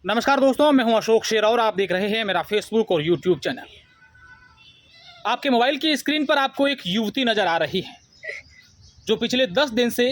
नमस्कार दोस्तों, मैं हूं अशोक शेर और आप देख रहे हैं मेरा फेसबुक और यूट्यूब चैनल। आपके मोबाइल की स्क्रीन पर आपको एक युवती नज़र आ रही है जो पिछले 10 दिन से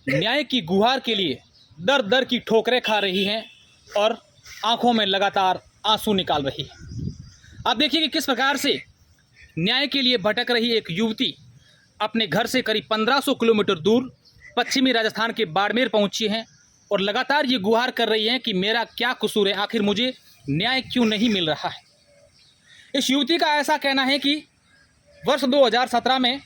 न्याय की गुहार के लिए दर दर की ठोकरें खा रही हैं और आंखों में लगातार आंसू निकाल रही है। आप देखिए कि किस प्रकार से न्याय के लिए भटक रही एक युवती अपने घर से करीब 1500 किलोमीटर दूर पश्चिमी राजस्थान के बाड़मेर पहुंची हैं और लगातार ये गुहार कर रही हैं कि मेरा क्या कसूर है, आखिर मुझे न्याय क्यों नहीं मिल रहा है। इस युवती का ऐसा कहना है कि वर्ष 2017 में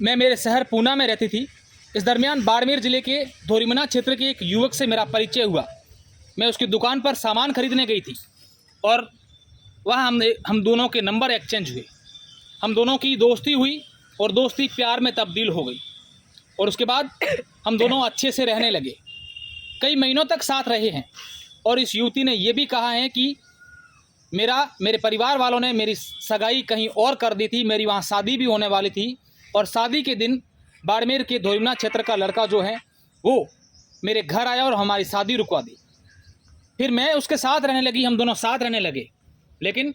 मैं मेरे शहर पूना में रहती थी। इस दरमियान बाड़मेर ज़िले के धोरीमना क्षेत्र के एक युवक से मेरा परिचय हुआ। मैं उसकी दुकान पर सामान खरीदने गई थी और वहाँ हम दोनों के नंबर एक्सचेंज हुए। हम दोनों की दोस्ती हुई और दोस्ती प्यार में तब्दील हो गई और उसके बाद हम दोनों अच्छे से रहने लगे। कई महीनों तक साथ रहे हैं और इस युवती ने यह भी कहा है कि मेरे परिवार वालों ने मेरी सगाई कहीं और कर दी थी। मेरी वहाँ शादी भी होने वाली थी और शादी के दिन बाड़मेर के धोरीमना क्षेत्र का लड़का जो है वो मेरे घर आया और हमारी शादी रुकवा दी। फिर मैं उसके साथ रहने लगी, हम दोनों साथ रहने लगे। लेकिन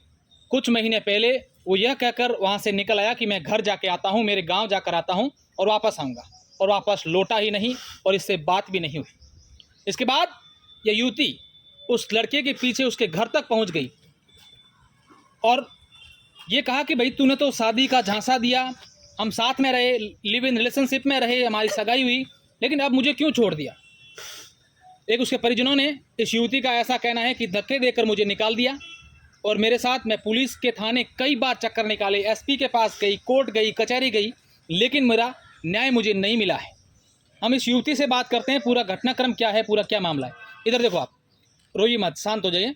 कुछ महीने पहले वो यह कहकर वहाँ से निकल आया कि मैं घर जाके आता हूँ, मेरे गाँव जाकर आता हूँ और वापस आऊँगा, और वापस लौटा ही नहीं और इससे बात भी नहीं हुई। इसके बाद यह युवती उस लड़के के पीछे उसके घर तक पहुंच गई और ये कहा कि भाई तूने तो शादी का झांसा दिया, हम साथ में रहे, लिव इन रिलेशनशिप में रहे, हमारी सगाई हुई, लेकिन अब मुझे क्यों छोड़ दिया। एक उसके परिजनों ने इस युवती का ऐसा कहना है कि धक्के देकर मुझे निकाल दिया और मेरे साथ मैं पुलिस के थाने कई बार चक्कर निकाले, एसपी के पास गई, कोर्ट गई, कचहरी गई, लेकिन मेरा न्याय मुझे नहीं मिला है। हम इस युवती से बात करते हैं, पूरा घटनाक्रम क्या है, पूरा क्या मामला है। इधर देखो, आप रोइए मत, शांत हो जाइए।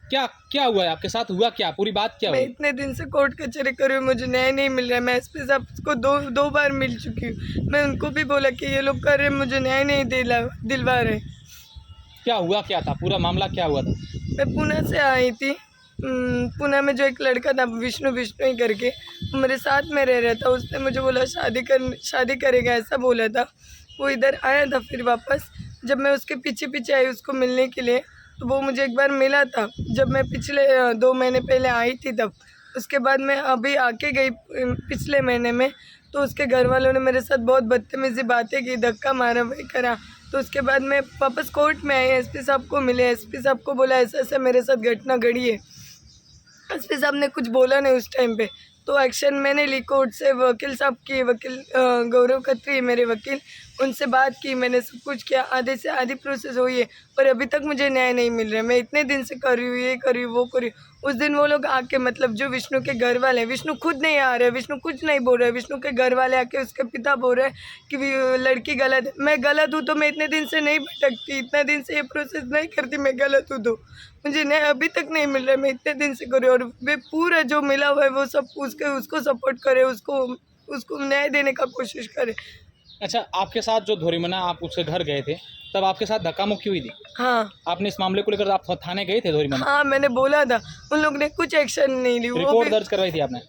क्या हुआ है आपके साथ, हुआ क्या, पूरी बात क्या हुई? मैं इतने दिन से कोर्ट कचहरी कर रही हूँ, मुझे न्याय नहीं मिल रहा है। मैं एसपी साहब को दो बार मिल चुकी हूँ। मैं उनको भी बोला कि ये लोग कर रहे, मुझे न्याय नहीं दिलवा रहे। क्या हुआ, क्या था, पूरा मामला क्या हुआ था? मैं पुणे से आई थी। पुणे में जो एक लड़का था विष्णु ही करके, वो मेरे साथ में रह रहा था। उसने मुझे बोला शादी करेगा, ऐसा बोला था। वो इधर आया था। फिर वापस जब मैं उसके पीछे पीछे आई उसको मिलने के लिए, तो वो मुझे एक बार मिला था जब मैं पिछले 2 महीने पहले आई थी तब। उसके बाद मैं अभी आके गई पिछले महीने में, तो उसके घर वालों ने मेरे साथ बहुत बदतमीजी बातें की, धक्का मारा, वही करा। तो उसके बाद मैं वापस कोर्ट में आई, एसपी साहब को मिले। एसपी साहब को बोला ऐसा ऐसा मेरे साथ घटना घड़ी है। एसपी साहब ने कुछ बोला नहीं उस टाइम पे, तो एक्शन मैंने ली। कोर्ट से वकील साहब की, वकील गौरव खत्री मेरे वकील, उनसे बात की, मैंने सब कुछ किया। आधे से आधी प्रोसेस हुई है पर अभी तक मुझे न्याय नहीं मिल रहा है। मैं इतने दिन से कर रही हूँ, ये कर रही हूँ, वो कर रही हूँ। उस दिन वो लोग आके, मतलब जो विष्णु के घर वाले, विष्णु खुद नहीं आ रहे, विष्णु कुछ नहीं बोल रहे, विष्णु के घर वाले आके उसके पिता बोल रहे कि लड़की गलत है। मैं गलत हूँ तो मैं इतने दिन से नहीं भटकती, इतने दिन से ये प्रोसेस नहीं करती। मैं गलत हूँ तो मुझे न्याय अभी तक नहीं मिल रहा है। मैं इतने दिन से कर रही हूँ और वे पूरा जो मिला हुआ है वो सब उसको सपोर्ट करे, उसको न्याय देने का कोशिश करे। अच्छा, आपके साथ जो धोरीमना आप उसके घर गए थे तब आपके साथ धक्का मुक्की हुई थी? हाँ। आपने इस मामले को लेकर आप थाने गए थे धोरीमना? हाँ, मैंने बोला था, उन लोग ने कुछ एक्शन नहीं ली। रिपोर्ट दर्ज करवाई थी आपने?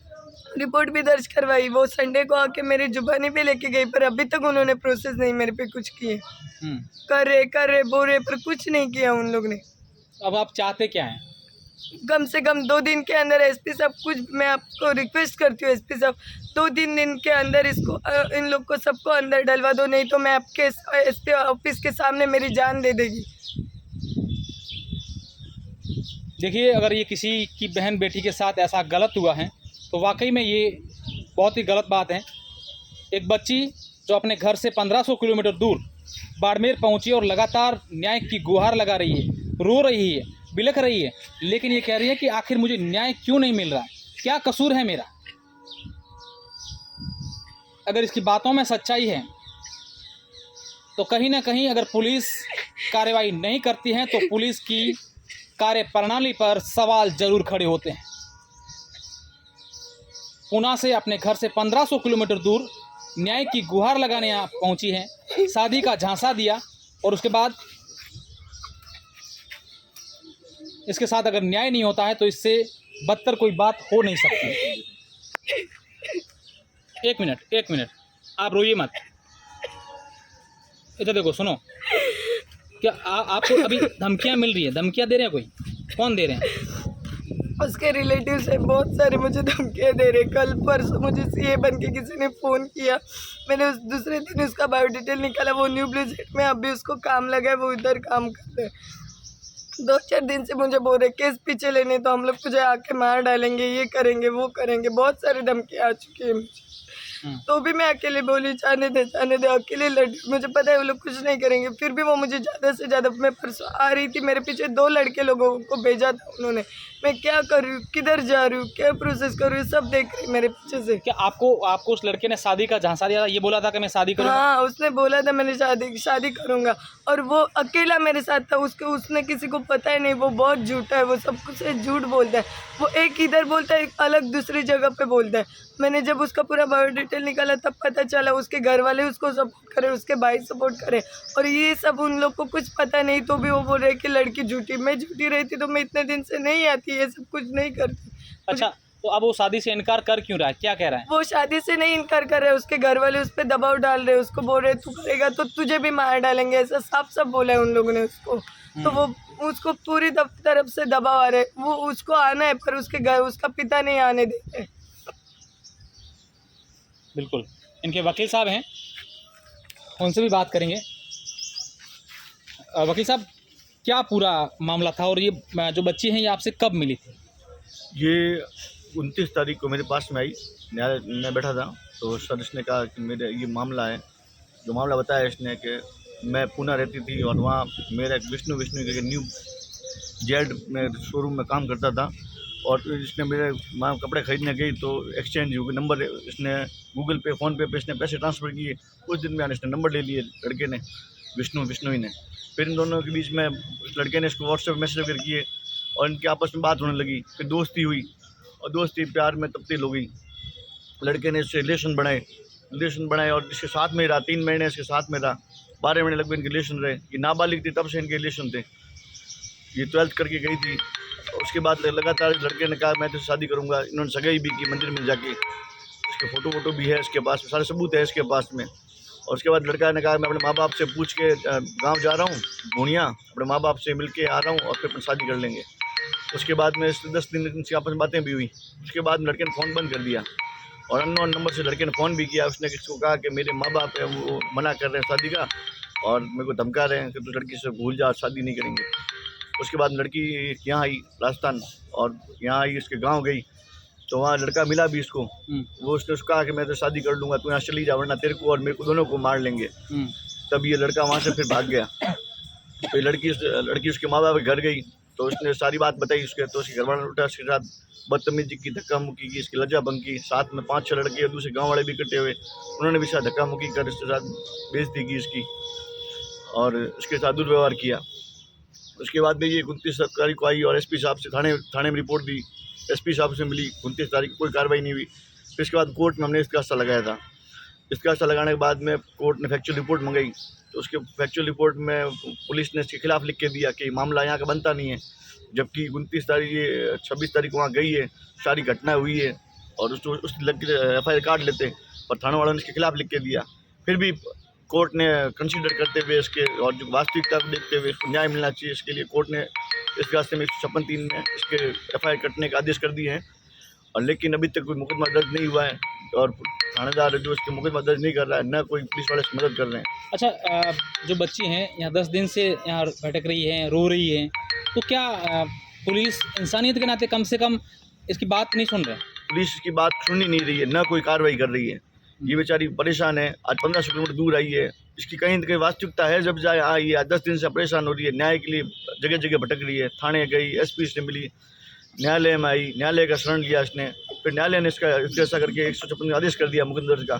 रिपोर्ट भी दर्ज करवाई। वो संडे को आके मेरी जुबानी पे लेके गई, पर अभी तक उन्होंने प्रोसेस नहीं मेरे पे कुछ किए। कर रहे बोल रहे, पर कुछ नहीं किया उन लोग ने। अब आप चाहते क्या हैं? कम से कम 2 दिन के अंदर एसपी साहब, कुछ मैं आपको रिक्वेस्ट करती हूँ एसपी साहब, 2-3 दिन के अंदर इसको इन लोग को सबको अंदर डलवा दो, नहीं तो मैं आपके एसपी ऑफिस के सामने मेरी जान दे देगी। देखिए, अगर ये किसी की बहन बेटी के साथ ऐसा गलत हुआ है तो वाकई में ये बहुत ही गलत बात है। एक बच्ची जो अपने घर से 1500 किलोमीटर दूर बाड़मेर पहुंची और लगातार न्याय की गुहार लगा रही है, रो रही है, बिलख रही है, लेकिन ये कह रही है कि आखिर मुझे न्याय क्यों नहीं मिल रहा है, क्या कसूर है मेरा। अगर इसकी बातों में सच्चाई है तो कहीं ना कहीं अगर पुलिस कार्रवाई नहीं करती है तो पुलिस की कार्य प्रणाली पर सवाल जरूर खड़े होते हैं। पुणे से अपने घर से 1500 किलोमीटर दूर न्याय की गुहार लगाने यहाँ पहुंची हैं, शादी का झांसा दिया और उसके बाद इसके साथ अगर न्याय नहीं होता है तो इससे बदतर कोई बात हो नहीं सकती। एक मिनट, आप रोइए मत, इधर देखो, सुनो। क्या आपको अभी धमकियां मिल रही है? धमकियां दे रहे हैं कोई? कौन दे रहे हैं? उसके रिलेटिव से बहुत सारे मुझे धमकियाँ दे रहे। कल परसों मुझे सीए बन के किसी ने फ़ोन किया, मैंने उस दूसरे दिन उसका बायो डिटेल निकाला, वो न्यू ब्लिजेट में अभी उसको काम लगा है, वो इधर काम कर रहे हैं। 2-4 दिन से मुझे बोल रहे केस पीछे लेने तो हम लोग तुझे आके मार डालेंगे, ये करेंगे वो करेंगे, बहुत सारी धमकियाँ आ चुकी है मुझे। तो भी मैं अकेले बोली जाने दे अकेले लड़ी, मुझे पता है वो लोग कुछ नहीं करेंगे, फिर भी वो मुझे ज़्यादा से ज़्यादा, मैं परसों आ रही थी, मेरे पीछे 2 लड़के लोगों को भेजा था उन्होंने, मैं क्या कर रही हूँ, किधर जा रही हूँ, क्या प्रोसेस कर रही हूँ, सब देख रही मेरे पीछे से। क्या आपको उस लड़के ने शादी का झांसा दिया था? ये बोला था कि मैं शादी करूंगा? हाँ, उसने बोला था मैंने शादी करूँगा, और वो अकेला मेरे साथ था, उसने किसी को पता ही नहीं, वो बहुत झूठा है, वो सब कुछ झूठ बोलता है, वो एक इधर बोलता है, एक अलग दूसरी जगह पे बोलता है। मैंने जब उसका पूरा बायो डिटेल निकाला तब पता चला उसके घर वाले उसको सपोर्ट करे, उसके भाई सपोर्ट करे, और ये सब उन लोग को कुछ पता नहीं, तो भी वो बोल रहे कि लड़की झूठी। मैं झूठी रहती तो मैं इतने दिन से नहीं आती, ये सब कुछ नहीं करती। अच्छा, तो अब वो शादी से इनकार कर क्यों रहा है? क्या कह रहा है? वो शादी से नहीं इनकार कर रहे, उसके घर वाले उस पर दबाव डाल रहे, उसको बोल रहे तू करेगा तो तुझे भी मार डालेंगे, ऐसा साफ साफ बोला है उन लोगों ने उसको। तो वो उसको पूरी तरफ से दबाव आ रहे, वो उसको आना है पर उसके घर उसका पिता नहीं आने देते। बिल्कुल, इनके वकील साहब हैं, उनसे भी बात करेंगे। वकील साहब, क्या पूरा मामला था और ये जो बच्ची हैं ये आपसे कब मिली थी? ये 29 तारीख को मेरे पास में आई, न्यायालय में बैठा था, तो सर इसने कहा कि मेरे ये मामला है। जो मामला बताया इसने कि मैं पूना रहती थी और वहाँ मेरा एक विष्णु के न्यू जेड में शोरूम में काम करता था, और इसने मेरे माँ कपड़े ख़रीदने गई तो एक्सचेंज हुए नंबर, इसने गूगल पे फ़ोन पे इसने पैसे ट्रांसफ़र किए। कुछ दिन में इसने नंबर ले लिए लड़के ने, विष्णु ही ने। फिर इन दोनों के बीच में उस लड़के ने इसको व्हाट्सएप मैसेज वगैरह किए और इनके आपस में बात होने लगी, फिर दोस्ती हुई और दोस्ती प्यार में तब्दील हो गई। लड़के ने इससे रिलेशन बनाए और इसके साथ में रहा, 3 महीने इसके साथ में रहा, 12 महीने लगभग इनके रिलेशन रहे। ये नाबालिग थी तब से इनके रिलेशन थे, ये 12th करके गई थी। उसके बाद लगातार लड़के ने कहा मैं तो शादी करूँगा, इन्होंने सगाई भी की मंदिर में जाके, इसके फ़ोटो भी है इसके पास, सारे सबूत है इसके पास में। और उसके बाद लड़का ने कहा मैं अपने माँ बाप से पूछ के गांव जा रहा हूँ पूर्णिया, अपने माँ बाप से मिल के आ रहा हूँ और फिर शादी कर लेंगे। उसके बाद में 10 दिन इनसे आपस में बातें भी हुई। उसके बाद लड़के ने फ़ोन बंद कर दिया और अननोन नंबर से लड़के ने फ़ोन भी किया। उसने किसी को कहा कि मेरे माँ बाप हैं वो मना कर रहे हैं शादी का और मेरे को धमका रहे हैं कि तू लड़की से भूल जा, शादी नहीं करेंगे। उसके बाद लड़की यहाँ आई राजस्थान और यहाँ आई, इसके गाँव गई तो वहाँ लड़का मिला भी इसको। वो उसने उसको कहा कि मैं तो शादी कर लूँगा, तू यहाँ चली जा वरना तेरे को और मेरे को दोनों को मार लेंगे। तब ये लड़का वहाँ से फिर भाग गया। फिर लड़की उसके माँ बाप के घर गई तो उसने सारी बात बताई उसके, तो उसके घर वाला उठा, उसके साथ बदतमीजी की, धक्का मुक्की की, इसकी लज्जा भंग की। साथ में 5-6 लड़के और दूसरे गाँव वाले भी इकट्ठे हुए, उन्होंने भी साथ धक्का मुक्की कर इसके साथ बेइज्जती की इसकी और उसके साथ दुर्व्यवहार किया। उसके बाद में ये 29 तारीख को आई और एसपी साहब से थाने में रिपोर्ट दी। एसपी साहब से मिली 29 तारीख को, कोई कार्रवाई नहीं हुई। फिर इसके बाद कोर्ट में हमने इसका हिस्सा लगाया था। इसका हिस्सा लगाने के बाद में कोर्ट ने फैक्चुअल रिपोर्ट मंगाई तो उसके फैक्चुअल रिपोर्ट में पुलिस ने इसके खिलाफ लिख के दिया कि मामला यहाँ का बनता नहीं है, जबकि 29 तारीख ये 26 तारीख को वहाँ गई है, सारी घटना हुई है और उस FIR काट लेते, पर थाना वालों ने इसके खिलाफ लिख के दिया। फिर भी कोर्ट ने कंसीडर करते हुए इसके और जो वास्तविकता को देखते हुए इसको न्याय मिलना चाहिए, इसके लिए कोर्ट ने इस रास्ते में 156(3) में इसके FIR कटने का आदेश कर दिए हैं। और लेकिन अभी तक कोई मुकदमा दर्ज नहीं हुआ है और थानेदार जो इसके मुकदमा दर्ज नहीं कर रहा है, न कोई पुलिस वाले इसकी मदद कर रहे हैं। अच्छा, जो बच्ची हैं यहाँ 10 दिन से यहाँ भटक रही हैं, रो रही हैं, तो क्या पुलिस इंसानियत के नाते कम से कम इसकी बात नहीं सुन रहे? पुलिस इसकी बात सुन ही नहीं रही है, न कोई कार्रवाई कर रही है। ये बेचारी परेशान है, आज 1500 किलोमीटर दूर आई है, इसकी कहीं न कहीं वास्तविकता है जब जाए आई है। 10 दिन से परेशान हो रही है, न्याय के लिए जगह जगह भटक रही है। थाने गई, SP से मिली, न्यायालय में आई, न्यायालय का शरण लिया इसने, फिर न्यायालय ने इसका ऐसा करके 156 आदेश कर दिया मुकदमा दर्ज का।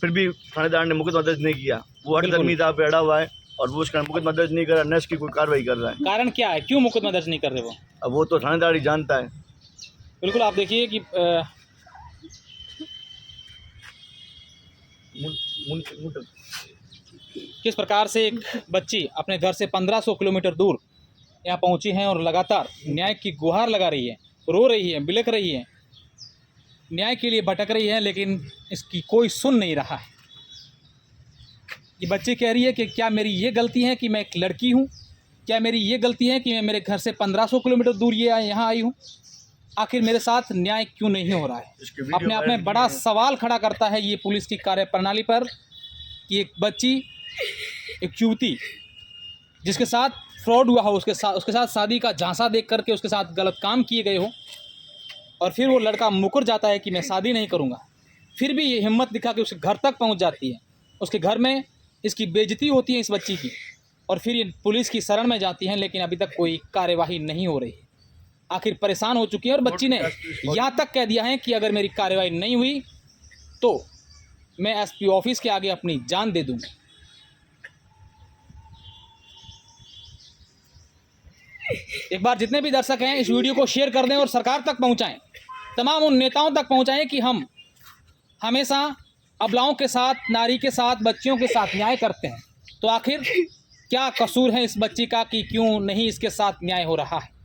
फिर भी थानेदार ने मुकदमा दर्ज नहीं किया, वो अड़धर्मी था पे अड़ा हुआ है और वो उसका मुकदमा दर्ज नहीं कर रहा, न इसकी कोई कार्रवाई कर रहा है। कारण क्या है, क्यों मुकदमा दर्ज नहीं कर रहे वो? अब वो तो थानेदार ही जानता है। बिल्कुल, आप देखिए कि किस प्रकार से एक बच्ची अपने घर से 1500 किलोमीटर दूर यहाँ पहुँची हैं और लगातार न्याय की गुहार लगा रही है, रो रही है, बिलख रही है, न्याय के लिए भटक रही है, लेकिन इसकी कोई सुन नहीं रहा है। ये बच्ची कह रही है कि क्या मेरी ये गलती है कि मैं एक लड़की हूँ, क्या मेरी ये गलती है कि मैं मेरे घर से 1500 किलोमीटर दूर यहाँ आई हूँ, आखिर मेरे साथ न्याय क्यों नहीं हो रहा है। इसकी वीडियो अपने आप में वायरल बड़ा की है। सवाल खड़ा करता है ये पुलिस की कार्यप्रणाली पर कि एक बच्ची, एक युवती जिसके साथ फ्रॉड हुआ हो, उसके साथ शादी का झांसा देख करके उसके साथ गलत काम किए गए हो, और फिर वो लड़का मुकर जाता है कि मैं शादी नहीं करूँगा, फिर भी ये हिम्मत दिखा के उसके घर तक पहुँच जाती है, उसके घर में इसकी बेइज्जती होती है इस बच्ची की, और फिर ये पुलिस की शरण में जाती हैं, लेकिन अभी तक कोई कार्यवाही नहीं हो रही है। आखिर परेशान हो चुकी है और बच्ची ने यहाँ तक कह दिया है कि अगर मेरी कार्यवाही नहीं हुई तो मैं एसपी ऑफिस के आगे अपनी जान दे दूंगी। एक बार जितने भी दर्शक हैं इस वीडियो को शेयर कर दें और सरकार तक पहुंचाएं, तमाम उन नेताओं तक पहुंचाएं कि हम हमेशा अबलाओं के साथ, नारी के साथ, बच्चियों के साथ न्याय करते हैं। तो आखिर क्या कसूर है इस बच्ची का कि क्यों नहीं इसके साथ न्याय हो रहा है।